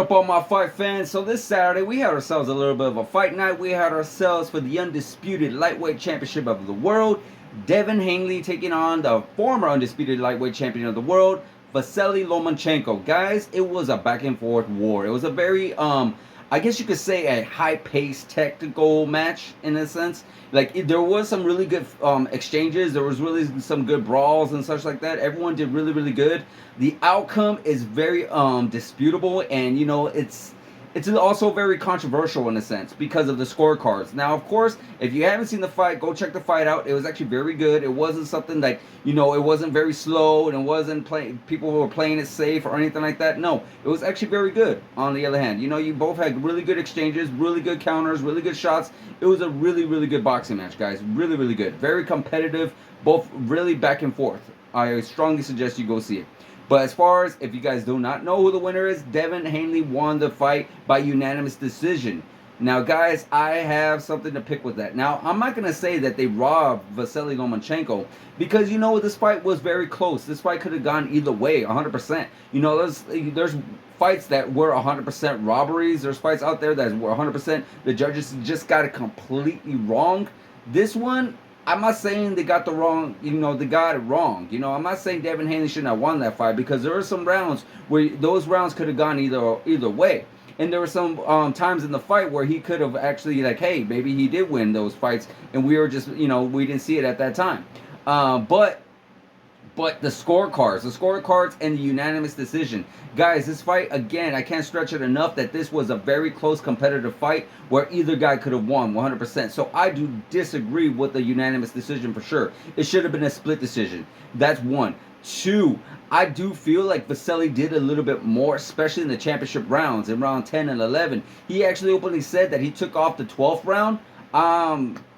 up, all my fight fans? So this Saturday, we had ourselves a little bit of a fight night. We had ourselves for the undisputed lightweight championship of the world, Devin Haney taking on the former undisputed lightweight champion of the world, Vasily Lomachenko. Guys, it was a back and forth war. It was a very I guess you could say a high-paced technical match in a sense. Like there was some really good exchanges. There was really some good brawls and such like that. Everyone did really, really good. The outcome is very disputable, and you know it's also very controversial in a sense because of the scorecards. Now, of course, if you haven't seen the fight, go check the fight out. It was actually very good. It wasn't something like, you know, it wasn't very slow and it wasn't playing, people were playing it safe or anything like that. No, it was actually very good. On the other hand, you know, you both had really good exchanges, really good counters, really good shots. It was a really, really good boxing match, guys. Really, really good. Very competitive, both really back and forth. I strongly suggest you go see it. But as far as, if you guys do not know who the winner is, Devin Haney won the fight by unanimous decision. Now, guys, I have something to pick with that. Now, I'm not going to say that they robbed Vasily Lomachenko because, you know, this fight was very close. This fight could have gone either way, 100%. You know, there's fights that were 100% robberies. There's fights out there that were 100%. The judges just got it completely wrong. This one, I'm not saying they got the wrong, you know, they got it wrong. You know, I'm not saying Devin Haney shouldn't have won that fight because there were some rounds where those rounds could have gone either way. And there were some times in the fight where he could have actually, like, hey, maybe he did win those fights and we were just, you know, we didn't see it at that time. But the scorecards and the unanimous decision. Guys, this fight, again, I can't stretch it enough that this was a very close competitive fight where either guy could have won 100%. So I do disagree with the unanimous decision for sure. It should have been a split decision. That's one. Two, I do feel like Vasily did a little bit more, especially in the championship rounds, in round 10 and 11. He actually openly said that he took off the 12th round.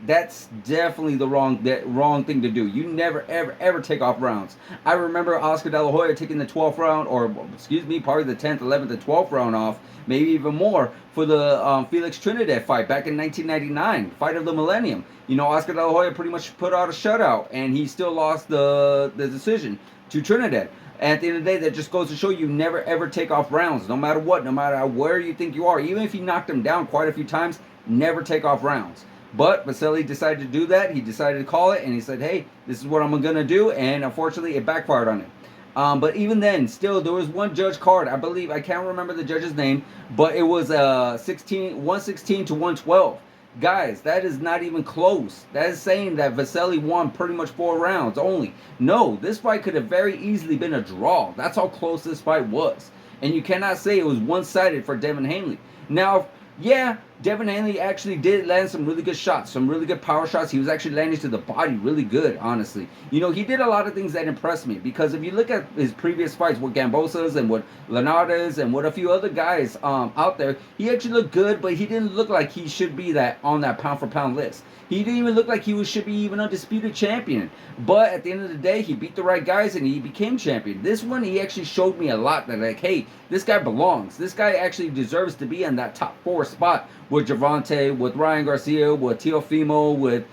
That's definitely the wrong thing to do. You never, ever take off rounds. I remember Oscar De La Hoya taking the 12th round, or excuse me, probably the 10th, 11th, and 12th round off, maybe even more, for the Felix Trinidad fight back in 1999, fight of the millennium. You know, Oscar De La Hoya pretty much put out a shutout, and he still lost the decision to Trinidad. At the end of the day, that just goes to show you never, ever take off rounds, no matter what, no matter where you think you are. Even if you knocked him down quite a few times, never take off rounds. But Vasily decided to do that. He decided to call it, and he said, hey, this is what I'm going to do, and unfortunately, it backfired on him. But even then, still, there was one judge card. I believe, I can't remember the judge's name, but it was 116 to 112. Guys, that is not even close. That is saying that Vasily won pretty much 4 rounds only. No, this fight could have very easily been a draw. That's how close this fight was. And you cannot say it was one-sided for Devin Haney. Now, yeah, Devin Haney actually did land some really good shots, some really good power shots. He was actually landing to the body really good, honestly. You know, he did a lot of things that impressed me because if you look at his previous fights with Gambosas and with Leonardes and with a few other guys out there, he actually looked good, but he didn't look like he should be on that pound-for-pound list. He didn't even look like he should be even undisputed champion. But at the end of the day, he beat the right guys and he became champion. This one, he actually showed me a lot that, like, hey, this guy belongs. This guy actually deserves to be in that top 4 spot with Gervonta, with Ryan Garcia, with Teofimo, with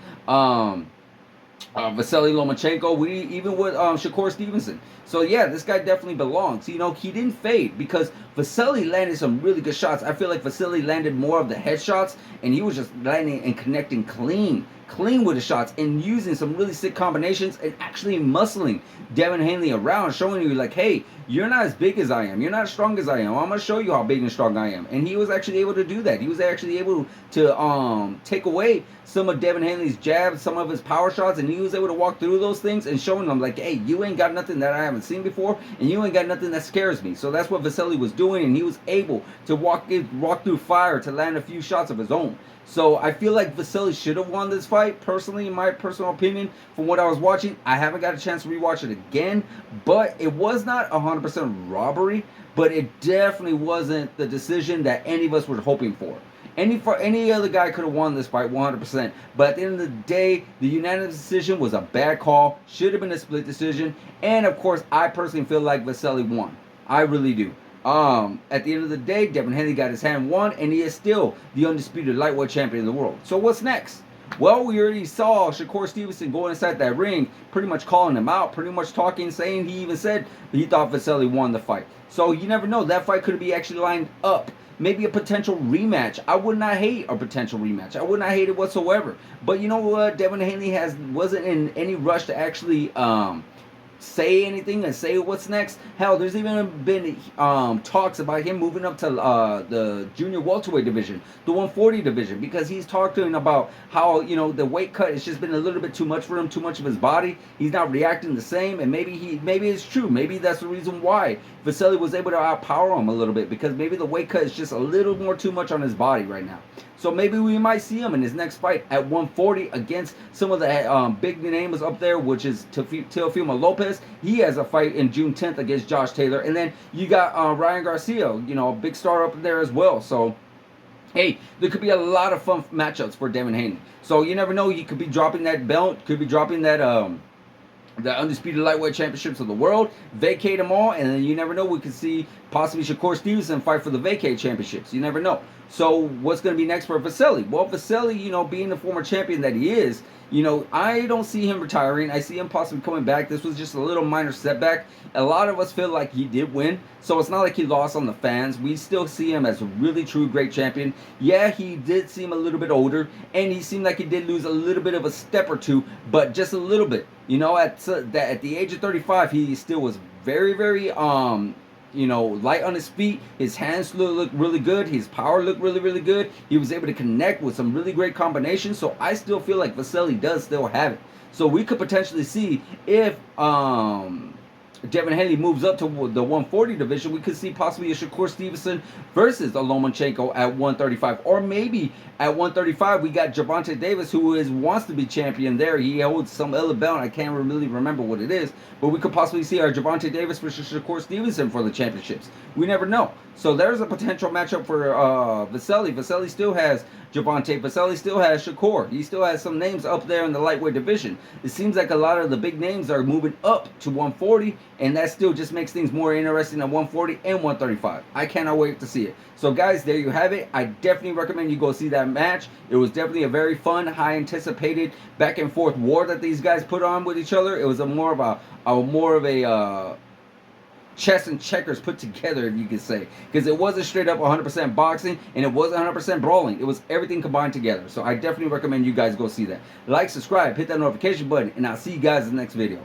Vasily Lomachenko, even with Shakur Stevenson. So yeah, this guy definitely belongs. You know, he didn't fade because Vasily landed some really good shots. I feel like Vasily landed more of the headshots, and he was just landing and connecting clean with the shots and using some really sick combinations and actually muscling Devin Haney around, showing you like, hey, you're not as big as I am. You're not as strong as I am. I'm going to show you how big and strong I am. And he was actually able to do that. He was actually able to take away some of Devin Haney's jabs, some of his power shots, and he was able to walk through those things and showing them like, hey, you ain't got nothing that I haven't seen before, and you ain't got nothing that scares me. So that's what Vasily was doing, and he was able to walk through fire to land a few shots of his own. So I feel like Vasily should have won this fight, personally, in my personal opinion, from what I was watching. I haven't got a chance to rewatch it again, but it was not 100% robbery, but it definitely wasn't the decision that any of us were hoping for. Any other guy could have won this fight 100%, but at the end of the day, the unanimous decision was a bad call, should have been a split decision, and of course, I personally feel like Vasily won. I really do. At the end of the day, Devin Haney got his hand won, and he is still the undisputed lightweight champion of the world. So what's next? Well, we already saw Shakur Stevenson go inside that ring, pretty much calling him out, pretty much talking, saying he even said he thought Vasily won the fight. So you never know. That fight could be actually lined up. Maybe a potential rematch. I would not hate a potential rematch. I would not hate it whatsoever. But you know what? Devin Haney wasn't in any rush to actually say anything and say what's next. Hell, there's even been talks about him moving up to the junior welterweight division, the 140 division, because he's talking about how, you know, the weight cut has just been a little bit too much for him, too much of his body. He's not reacting the same, and maybe it's true. Maybe that's the reason why Vasily was able to outpower him a little bit, because maybe the weight cut is just a little more too much on his body right now. So maybe we might see him in his next fight at 140 against some of the big names up there, which is Teofimo Lopez. He has a fight in June 10th against Josh Taylor. And then you got Ryan Garcia, you know, a big star up there as well. So, hey, there could be a lot of fun matchups for Devin Haney. So you never know. He could be dropping that belt, could be dropping that the Undisputed Lightweight Championships of the world, vacate them all, and then you never know, we could see possibly Shakur Stevenson fight for the vacate championships. You never know. So what's going to be next for Vasily? Well, Vasily, you know, being the former champion that he is, you know, I don't see him retiring. I see him possibly coming back. This was just a little minor setback. A lot of us feel like he did win, so it's not like he lost on the fans. We still see him as a really true great champion. Yeah, he did seem a little bit older, and he seemed like he did lose a little bit of a step or two, but just a little bit. You know, at the age of 35, he still was very, very you know, light on his feet. His hands looked really good. His power looked really, really good. He was able to connect with some really great combinations. So I still feel like Vasily does still have it. So we could potentially see if Devin Haney moves up to the 140 division, we could see possibly a Shakur Stevenson versus a Lomachenko at 135. Or maybe at 135, we got Gervonta Davis, who wants to be champion there. He holds some other belt. I can't really remember what it is. But we could possibly see our Gervonta Davis versus Shakur Stevenson for the championships. We never know. So there's a potential matchup for Vasily. Vasily still has Gervonta. Vasily still has Shakur. He still has some names up there in the lightweight division. It seems like a lot of the big names are moving up to 140, and that still just makes things more interesting at 140 and 135. I cannot wait to see it. So guys, there you have it. I definitely recommend you go see that match. It was definitely a very fun, high anticipated back and forth war that these guys put on with each other. It was more of a chess and checkers put together, if you could say, because it wasn't straight up 100% boxing, and it wasn't 100% brawling. It was everything combined together. So I definitely recommend you guys go see that. Like, subscribe, hit that notification button, and I'll see you guys in the next video.